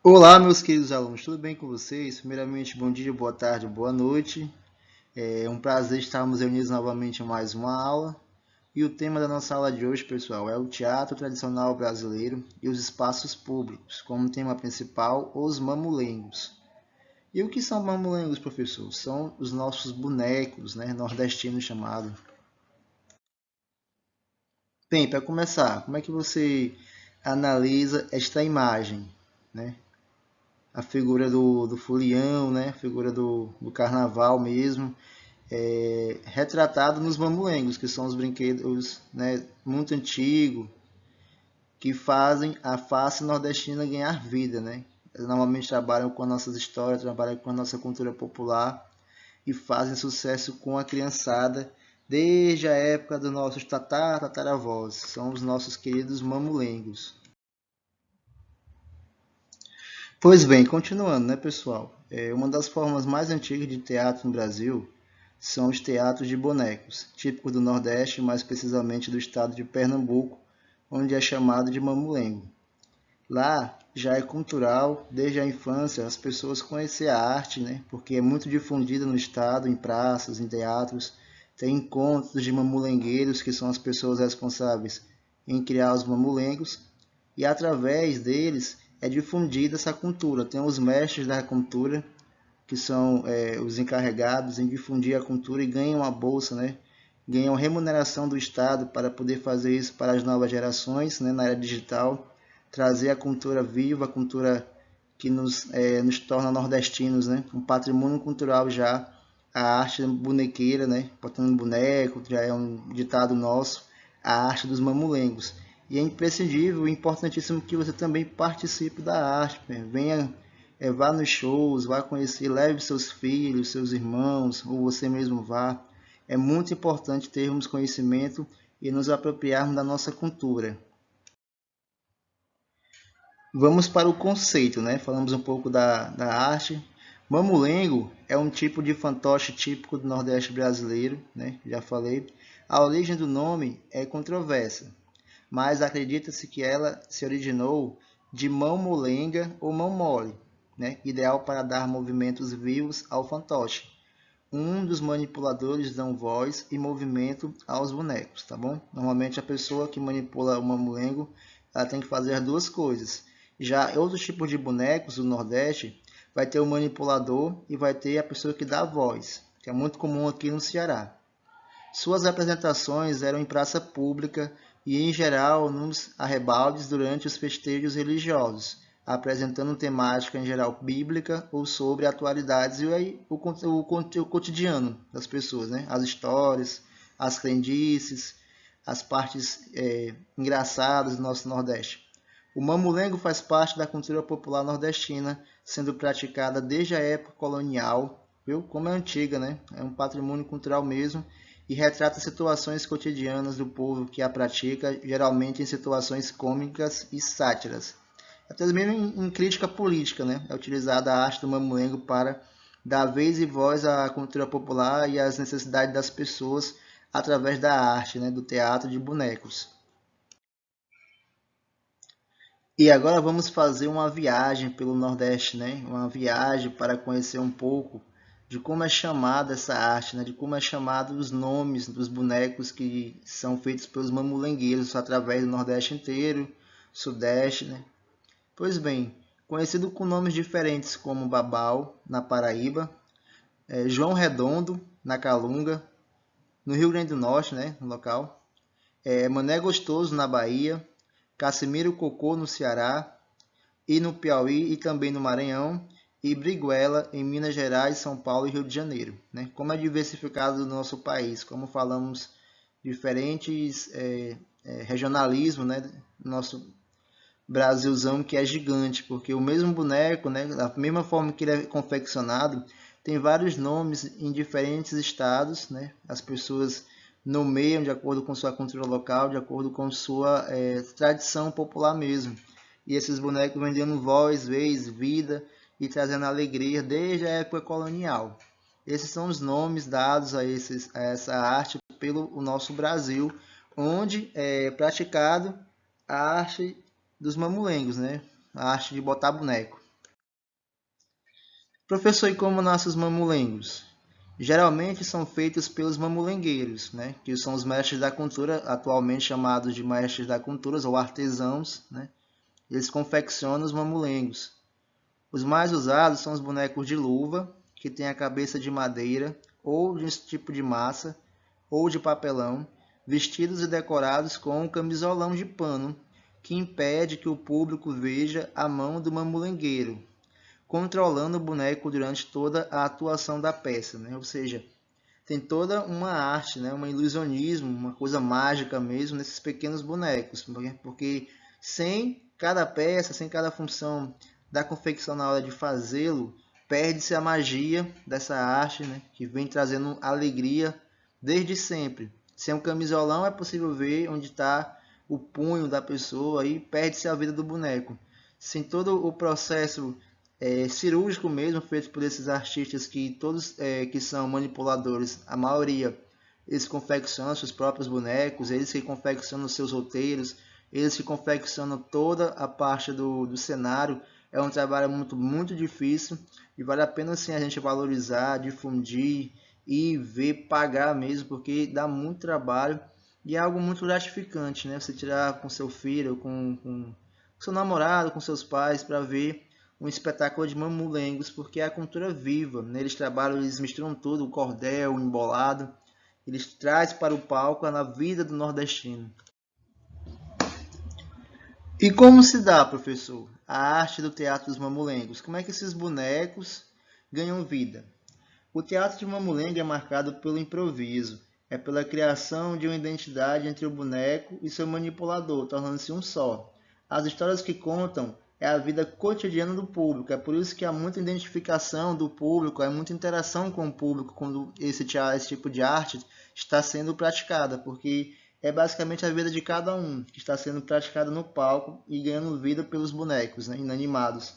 Olá, meus queridos alunos, tudo bem com vocês? Primeiramente, bom dia, boa tarde, boa noite. É um prazer estarmos reunidos novamente em mais uma aula. E o tema da nossa aula de hoje, pessoal, é o teatro tradicional brasileiro e os espaços públicos, como tema principal, os mamulengos. E o que são mamulengos, professor? São os nossos bonecos, né, nordestinos chamados. Bem, para começar, como é que você analisa esta imagem, né? A figura do folião, né? A figura do carnaval mesmo, retratado nos mamulengos, que são os brinquedos, né, muito antigos, que fazem a face nordestina ganhar vida, né? Eles normalmente trabalham com as nossas histórias, trabalham com a nossa cultura popular e fazem sucesso com a criançada desde a época dos nossos tataravós. São os nossos queridos mamulengos. Pois bem, continuando, né, pessoal? Uma das formas mais antigas de teatro no Brasil são os teatros de bonecos, típicos do Nordeste, mais precisamente do estado de Pernambuco, onde é chamado de mamulengo. Lá já é cultural, desde a infância, as pessoas conhecer a arte, né, porque é muito difundida no estado, em praças, em teatros. Tem encontros de mamulengueiros, que são as pessoas responsáveis em criar os mamulengos, e através deles é difundida essa cultura. Tem os mestres da cultura, que são os encarregados em difundir a cultura e ganham a bolsa, né? Ganham remuneração do Estado para poder fazer isso para as novas gerações, né? Na era digital, trazer a cultura viva, a cultura que nos torna nordestinos, né? Um patrimônio cultural já, a arte bonequeira, né? Botando boneco, já é um ditado nosso, a arte dos mamulengos. E é imprescindível, importantíssimo que você também participe da arte, né? Venha, vá nos shows, vá conhecer, leve seus filhos, seus irmãos, ou você mesmo vá. É muito importante termos conhecimento e nos apropriarmos da nossa cultura. Vamos para o conceito, né? Falamos um pouco da arte. Mamulengo é um tipo de fantoche típico do Nordeste brasileiro, né? Já falei. A origem do nome é controversa, mas acredita-se que ela se originou de mão molenga ou mão mole, né? Ideal para dar movimentos vivos ao fantoche. Um dos manipuladores dão voz e movimento aos bonecos, tá bom? Normalmente a pessoa que manipula o mamulengo, ela tem que fazer as duas coisas. Já outros tipos de bonecos do Nordeste, vai ter o manipulador e vai ter a pessoa que dá a voz, que é muito comum aqui no Ceará. Suas apresentações eram em praça pública e, em geral, nos arrabaldes durante os festejos religiosos, apresentando temática em geral bíblica ou sobre atualidades e aí, o cotidiano das pessoas, né? As histórias, as crendices, as partes engraçadas do nosso Nordeste. O mamulengo faz parte da cultura popular nordestina, sendo praticada desde a época colonial, viu? Como é antiga, né? É um patrimônio cultural mesmo e retrata situações cotidianas do povo que a pratica, geralmente em situações cômicas e sátiras. Até mesmo em crítica política, né? É utilizada a arte do mamulengo para dar vez e voz à cultura popular e às necessidades das pessoas através da arte, né? Do teatro de bonecos. E agora vamos fazer uma viagem pelo Nordeste, né? Uma viagem para conhecer um pouco de como é chamada essa arte, né? De como é chamado os nomes dos bonecos que são feitos pelos mamulengueiros através do Nordeste inteiro, Sudeste, né? Pois bem, conhecido com nomes diferentes como Babau, na Paraíba, João Redondo, na Calunga, no Rio Grande do Norte, né? No local, Mané Gostoso, na Bahia, Casimiro Cocô, no Ceará, e no Piauí e também no Maranhão, e Briguela em Minas Gerais, São Paulo e Rio de Janeiro. Né? Como é diversificado no nosso país, como falamos diferentes regionalismo, né? Nosso Brasilzão que é gigante, porque o mesmo boneco, né? Da mesma forma que ele é confeccionado, tem vários nomes em diferentes estados, né? As pessoas nomeiam de acordo com sua cultura local, de acordo com sua tradição popular mesmo. E esses bonecos vêm dando voz, vez, vida e trazendo alegria desde a época colonial. Esses são os nomes dados a essa arte pelo o nosso Brasil, onde é praticado a arte dos mamulengos, né? A arte de botar boneco. Professor, e como nascem os mamulengos? Geralmente são feitos pelos mamulengueiros, né? Que são os mestres da cultura, atualmente chamados de mestres da cultura ou artesãos, né? Eles confeccionam os mamulengos. Os mais usados são os bonecos de luva, que tem a cabeça de madeira, ou de um tipo de massa, ou de papelão, vestidos e decorados com um camisolão de pano, que impede que o público veja a mão do mamulengueiro, controlando o boneco durante toda a atuação da peça, né? Ou seja, tem toda uma arte, né? Um ilusionismo, uma coisa mágica mesmo nesses pequenos bonecos, porque sem cada peça, sem cada função da confecção na hora de fazê-lo, perde-se a magia dessa arte, né? Que vem trazendo alegria desde sempre. Sem um camisolão é possível ver onde está o punho da pessoa e perde-se a vida do boneco. Sem todo o processo cirúrgico mesmo, feito por esses artistas que todos que são manipuladores, a maioria eles confeccionam seus próprios bonecos, eles que confeccionam seus roteiros, eles que confeccionam toda a parte do cenário. É um trabalho muito difícil e vale a pena sim a gente valorizar, difundir e ver, pagar mesmo, porque dá muito trabalho e é algo muito gratificante, né? Você tirar com seu filho, com seu namorado, com seus pais para ver um espetáculo de mamulengos, porque é a cultura viva. Neles trabalham, eles misturam tudo, o cordel, o embolado. Eles trazem para o palco a vida do nordestino. E como se dá, professor, a arte do teatro dos mamulengos? Como é que esses bonecos ganham vida? O teatro de mamulengo é marcado pelo improviso, é pela criação de uma identidade entre o boneco e seu manipulador, tornando-se um só. As histórias que contam é a vida cotidiana do público, é por isso que há muita identificação do público, há muita interação com o público quando esse tipo de arte está sendo praticada, porque é basicamente a vida de cada um que está sendo praticada no palco e ganhando vida pelos bonecos, né, inanimados.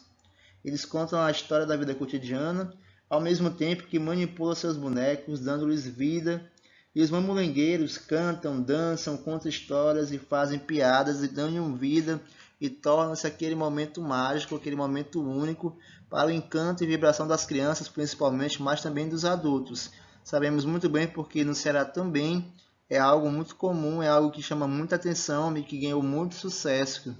Eles contam a história da vida cotidiana, ao mesmo tempo que manipulam seus bonecos, dando-lhes vida. E os mamulengueiros cantam, dançam, contam histórias e fazem piadas e dão vida e torna-se aquele momento mágico, aquele momento único para o encanto e vibração das crianças, principalmente, mas também dos adultos. Sabemos muito bem porque no Ceará também é algo muito comum, é algo que chama muita atenção e que ganhou muito sucesso.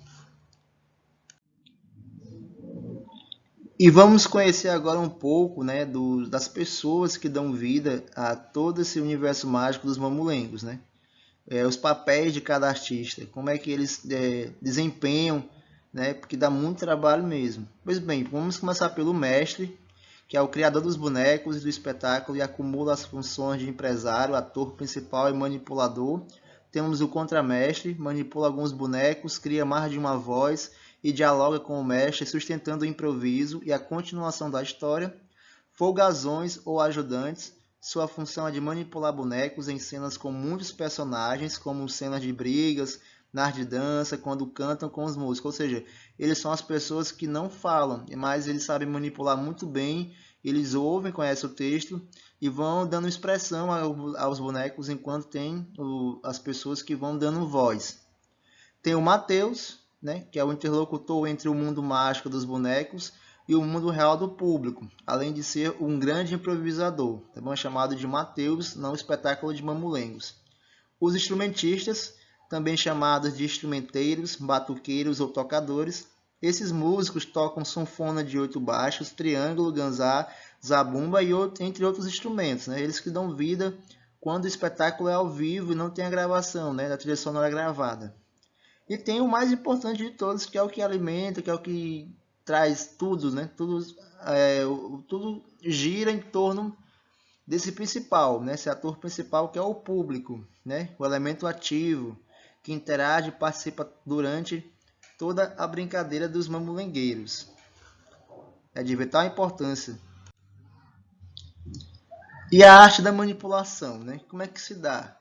E vamos conhecer agora um pouco, né, das pessoas que dão vida a todo esse universo mágico dos mamulengos, né? Os papéis de cada artista, como é que eles desempenham, né? Porque dá muito trabalho mesmo. Pois bem, vamos começar pelo mestre, que é o criador dos bonecos e do espetáculo e acumula as funções de empresário, ator principal e manipulador. Temos o contramestre, manipula alguns bonecos, cria mais de uma voz e dialoga com o mestre, sustentando o improviso e a continuação da história. Folgazões ou ajudantes, sua função é de manipular bonecos em cenas com muitos personagens, como cenas de brigas, nas de dança, quando cantam com os músicos. Ou seja, eles são as pessoas que não falam, mas eles sabem manipular muito bem, eles ouvem, conhecem o texto e vão dando expressão aos bonecos enquanto tem as pessoas que vão dando voz. Tem o Mateus, né, que é o interlocutor entre o mundo mágico dos bonecos e o mundo real do público, além de ser um grande improvisador, também chamado de Mateus no espetáculo de Mamulengos. Os instrumentistas, também chamados de instrumenteiros, batuqueiros ou tocadores, esses músicos tocam sanfona de 8 baixos, triângulo, ganzá, zabumba e entre outros instrumentos, né? Eles que dão vida quando o espetáculo é ao vivo e não tem a gravação, né, da trilha sonora gravada. E tem o mais importante de todos, que é o que alimenta, que é o que traz tudo, né? Tudo gira em torno desse principal, né? Esse ator principal que é o público, né? O elemento ativo, que interage e participa durante toda a brincadeira dos mamulengueiros. É de vital importância. E a arte da manipulação, né? Como é que se dá?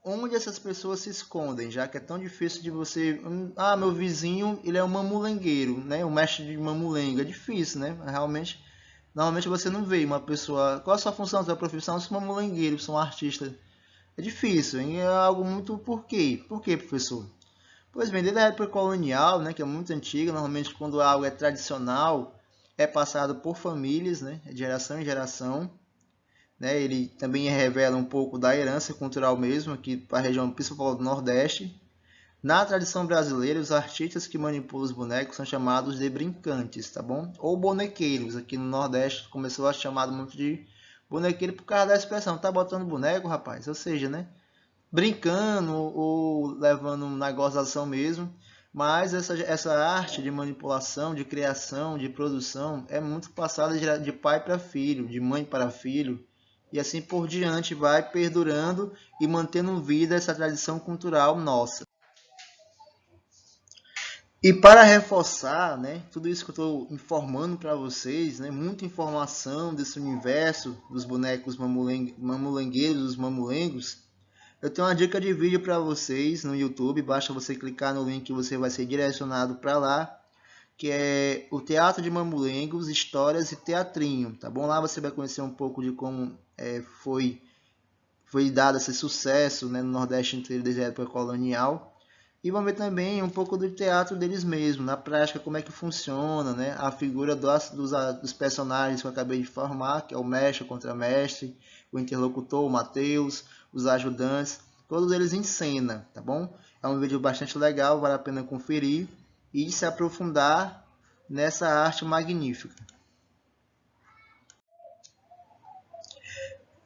Onde essas pessoas se escondem, já que é tão difícil de você... Ah, meu vizinho, ele é um mamulengueiro, né? O mestre de mamulengo. É difícil, né? Realmente, normalmente você não vê uma pessoa... Qual a sua função, sua profissão? Eu sou mamulengueiro, sou um artista. É difícil, hein? É algo muito... Por quê? Por quê, professor? Pois bem, desde a época colonial, né, que é muito antiga, normalmente quando algo é tradicional, é passado por famílias, né, de geração em geração. Né, ele também revela um pouco da herança cultural mesmo, aqui para a região principal do Nordeste. Na tradição brasileira, os artistas que manipulam os bonecos são chamados de brincantes, tá bom? Ou bonequeiros, aqui no Nordeste começou a ser chamado muito de bonequeiro por causa da expressão, tá botando boneco, rapaz? Ou seja, né? Brincando ou levando um negócio de ação mesmo. Mas essa arte de manipulação, de criação, de produção é muito passada de pai para filho, de mãe para filho, e assim por diante vai perdurando e mantendo vida essa tradição cultural nossa. E para reforçar, né, tudo isso que eu estou informando para vocês, né, muita informação desse universo dos bonecos mamulengueiros, dos mamulengos, eu tenho uma dica de vídeo para vocês no YouTube, basta você clicar no link que você vai ser direcionado para lá, que é o Teatro de Mamulengos, Histórias e Teatrinho, tá bom? Lá você vai conhecer um pouco de como foi dado esse sucesso, né, no Nordeste inteiro desde a época colonial. E vamos ver também um pouco do teatro deles mesmos, na prática como é que funciona, né? A figura dos personagens que eu acabei de formar, que é o mestre, o contramestre, o interlocutor, o Mateus, os ajudantes, todos eles em cena, tá bom? É um vídeo bastante legal, vale a pena conferir e se aprofundar nessa arte magnífica.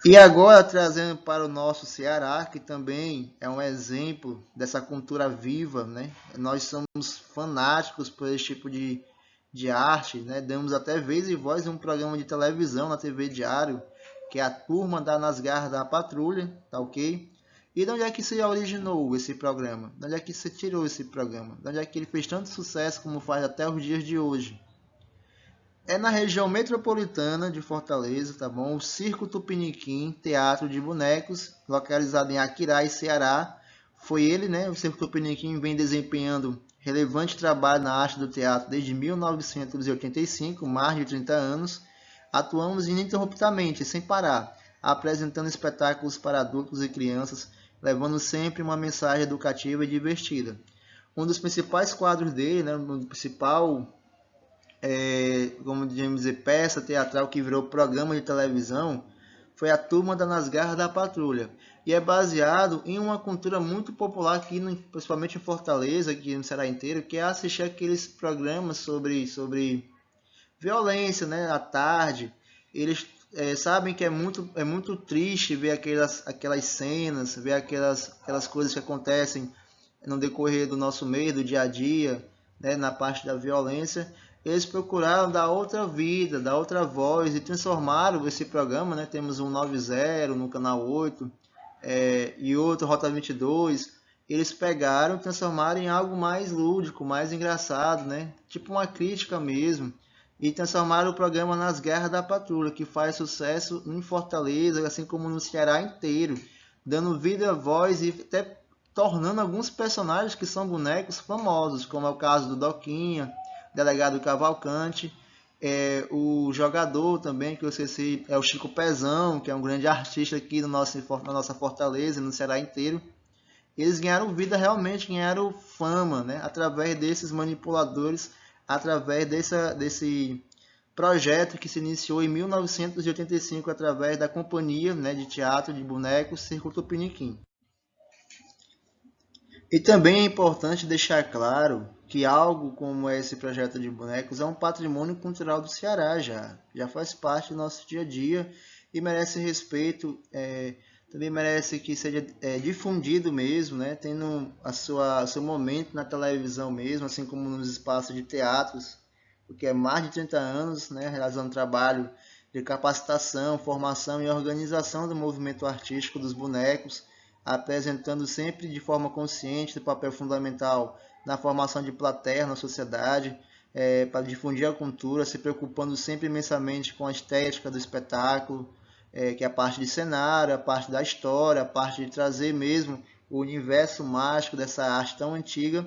E agora trazendo para o nosso Ceará, que também é um exemplo dessa cultura viva, né? Nós somos fanáticos por esse tipo de arte, né? Damos até vez e voz em um programa de televisão na TV Diário, que é a Turma da Nas Garras da Patrulha, tá ok? E de onde é que se originou esse programa? De onde é que se tirou esse programa? De onde é que ele fez tanto sucesso como faz até os dias de hoje? É na região metropolitana de Fortaleza, tá bom? O Circo Tupiniquim, Teatro de Bonecos, localizado em Aquiraz, Ceará. Foi ele, né? O Circo Tupiniquim vem desempenhando relevante trabalho na arte do teatro desde 1985, mais de 30 anos. Atuamos ininterruptamente, sem parar, apresentando espetáculos para adultos e crianças, levando sempre uma mensagem educativa e divertida. Um dos principais quadros dele, né? O principal como podemos dizer, peça teatral que virou programa de televisão, foi a Turma da Nas Garras da Patrulha. E é baseado em uma cultura muito popular aqui, principalmente em Fortaleza, aqui no Ceará inteiro, que é assistir aqueles programas sobre violência, né, à tarde. Eles sabem que é muito triste ver aquelas cenas, ver aquelas coisas que acontecem no decorrer do nosso meio, do dia a dia, né, na parte da violência. Eles procuraram dar outra vida, dar outra voz e transformaram esse programa, né? Temos um 90 no canal 8 e outro Rota 22. Eles pegaram e transformaram em algo mais lúdico, mais engraçado, né? Tipo uma crítica mesmo. E transformaram o programa Nas Garras da Patrulha, que faz sucesso em Fortaleza, assim como no Ceará inteiro, dando vida, voz e até tornando alguns personagens que são bonecos famosos, como é o caso do Doquinha, Delegado Cavalcante, o jogador também, que eu esqueci, é o Chico Pezão, que é um grande artista aqui na nossa Fortaleza, no Ceará inteiro. Eles ganharam vida realmente, ganharam fama, né? Através desses manipuladores, através desse projeto que se iniciou em 1985 através da companhia, né, de teatro de bonecos Circo Tupiniquim. E também é importante deixar claro que algo como esse projeto de bonecos é um patrimônio cultural do Ceará já faz parte do nosso dia a dia e merece respeito, também merece que seja difundido mesmo, né, tendo seu momento na televisão mesmo, assim como nos espaços de teatros, porque é mais de 30 anos, né, realizando trabalho de capacitação, formação e organização do movimento artístico dos bonecos, apresentando sempre de forma consciente o papel fundamental na formação de plateia na sociedade, para difundir a cultura, se preocupando sempre imensamente com a estética do espetáculo, que é a parte de cenário, a parte da história, a parte de trazer mesmo o universo mágico dessa arte tão antiga,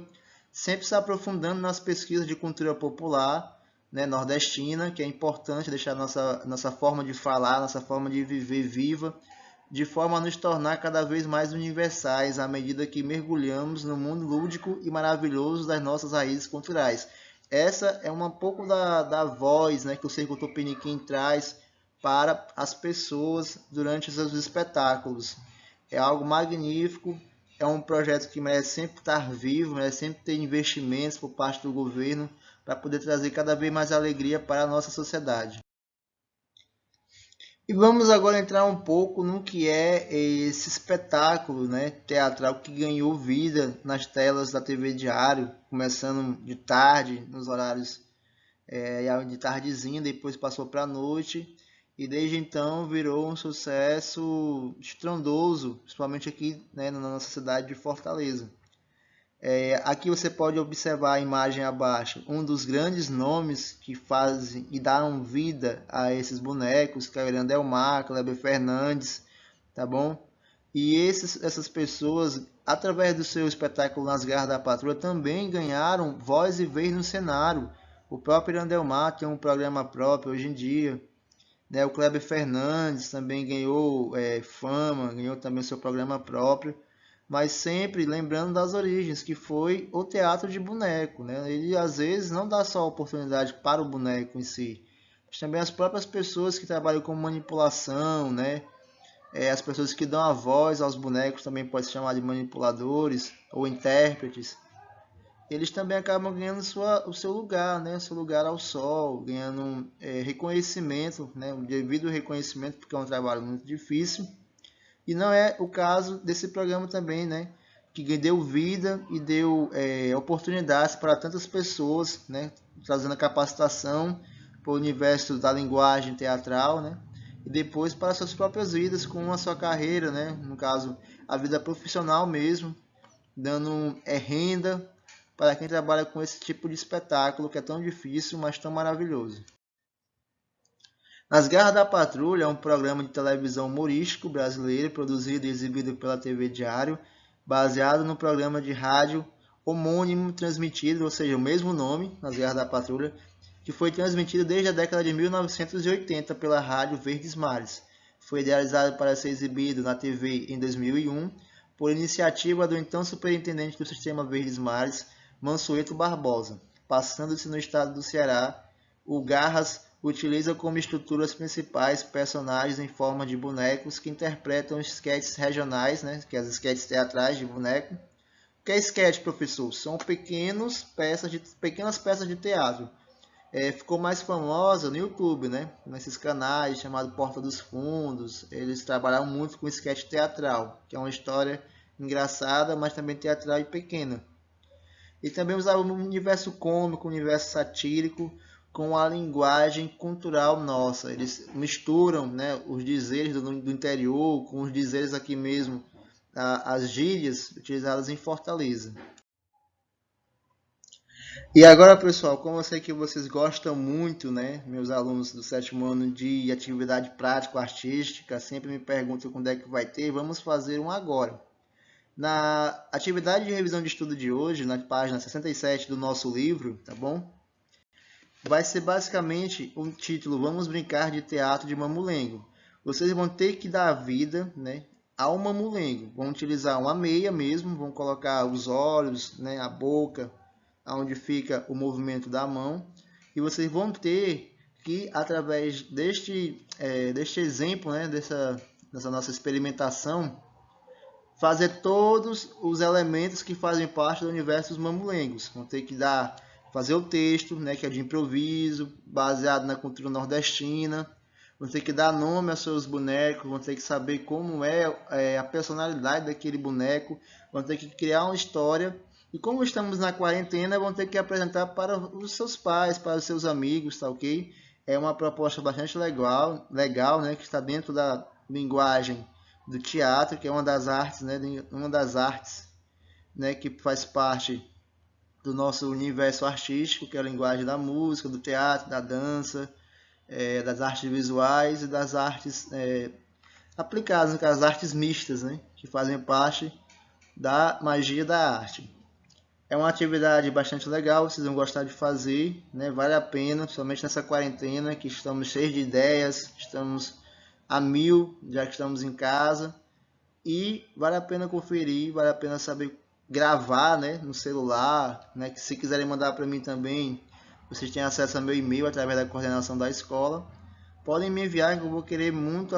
sempre se aprofundando nas pesquisas de cultura popular, né, nordestina, que é importante deixar nossa forma de falar, nossa forma de viver viva, de forma a nos tornar cada vez mais universais à medida que mergulhamos no mundo lúdico e maravilhoso das nossas raízes culturais. Essa é um pouco da voz, né, que o Circo Tupiniquim traz para as pessoas durante os seus espetáculos. É algo magnífico, é um projeto que merece sempre estar vivo, merece sempre ter investimentos por parte do governo para poder trazer cada vez mais alegria para a nossa sociedade. E vamos agora entrar um pouco no que é esse espetáculo, né, teatral que ganhou vida nas telas da TV Diário, começando de tarde, nos horários de tardezinha, depois passou para a noite e desde então virou um sucesso estrondoso, principalmente aqui, né, na nossa cidade de Fortaleza. Aqui você pode observar a imagem abaixo, um dos grandes nomes que fazem e dão vida a esses bonecos, que é o Irandelmar, Kleber Fernandes, tá bom? E essas pessoas, através do seu espetáculo Nas Garras da Patrulha, também ganharam voz e vez no cenário. O próprio Irandelmar tem um programa próprio hoje em dia, né? O Kleber Fernandes também ganhou fama, ganhou também seu programa próprio, mas sempre lembrando das origens, que foi o teatro de boneco, né? Ele às vezes não dá só oportunidade para o boneco em si, mas também as próprias pessoas que trabalham com manipulação, né? As pessoas que dão a voz aos bonecos também pode se chamar de manipuladores ou intérpretes. Eles também acabam ganhando o seu lugar, né? Seu lugar ao sol, ganhando reconhecimento, né? O devido reconhecimento, porque é um trabalho muito difícil. E não é o caso desse programa também, né? Que deu vida e deu oportunidades para tantas pessoas, né? Trazendo capacitação para o universo da linguagem teatral, né? E depois para suas próprias vidas com a sua carreira, né? No caso, a vida profissional mesmo, dando renda para quem trabalha com esse tipo de espetáculo que é tão difícil, mas tão maravilhoso. Nas Garras da Patrulha é um programa de televisão humorístico brasileiro produzido e exibido pela TV Diário, baseado no programa de rádio homônimo transmitido, ou seja, o mesmo nome, Nas Garras da Patrulha, que foi transmitido desde a década de 1980 pela Rádio Verdes Mares. Foi idealizado para ser exibido na TV em 2001 por iniciativa do então superintendente do Sistema Verdes Mares, Mansueto Barbosa. Passando-se no estado do Ceará, o Garras utiliza como estruturas principais personagens em forma de bonecos que interpretam esquetes regionais, né, que é as esquetes teatrais de boneco. O que é esquete, professor? São pequenas peças de teatro. Ficou mais famosa no YouTube, né? Nesses canais chamados Porta dos Fundos. Eles trabalharam muito com esquete teatral, que é uma história engraçada, mas também teatral e pequena. E também usava o universo cômico, o universo satírico, com a linguagem cultural nossa. Eles misturam, né, os dizeres do interior com os dizeres aqui mesmo, as gírias utilizadas em Fortaleza. E agora, pessoal, como eu sei que vocês gostam muito, né, meus alunos do sétimo ano de atividade prático-artística, sempre me perguntam quando é que vai ter, vamos fazer um agora. Na atividade de revisão de estudo de hoje, na página 67 do nosso livro, tá bom? Vai ser basicamente um título Vamos Brincar de Teatro de Mamulengo. Vocês vão ter que dar vida, né, ao mamulengo. Vão utilizar uma meia mesmo, vão colocar os olhos, né, a boca, onde fica o movimento da mão. E vocês vão ter que, através deste exemplo, né, dessa nossa experimentação, fazer todos os elementos que fazem parte do universo dos mamulengos. Vão ter que fazer o texto, né, que é de improviso, baseado na cultura nordestina. Vão ter que dar nome aos seus bonecos, vão ter que saber como é a personalidade daquele boneco, vão ter que criar uma história. E como estamos na quarentena, vão ter que apresentar para os seus pais, para os seus amigos, tá ok? É uma proposta bastante legal, né, que está dentro da linguagem do teatro, que é uma das artes, né, que faz parte do nosso universo artístico, que é a linguagem da música, do teatro, da dança, das artes visuais e das artes aplicadas, as artes mistas, né, que fazem parte da magia da arte. É uma atividade bastante legal, vocês vão gostar de fazer, né? Vale a pena, principalmente nessa quarentena, que estamos cheios de ideias, estamos a mil, já que estamos em casa. E vale a pena conferir, vale a pena saber gravar, né, no celular, né, que se quiserem mandar para mim também, Vocês têm acesso ao meu e-mail através da coordenação da escola. Podem me enviar, que eu vou querer muito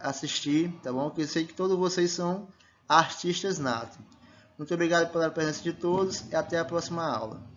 assistir, tá bom? Porque eu sei que todos vocês são artistas natos. Muito obrigado pela presença de todos e até a próxima aula.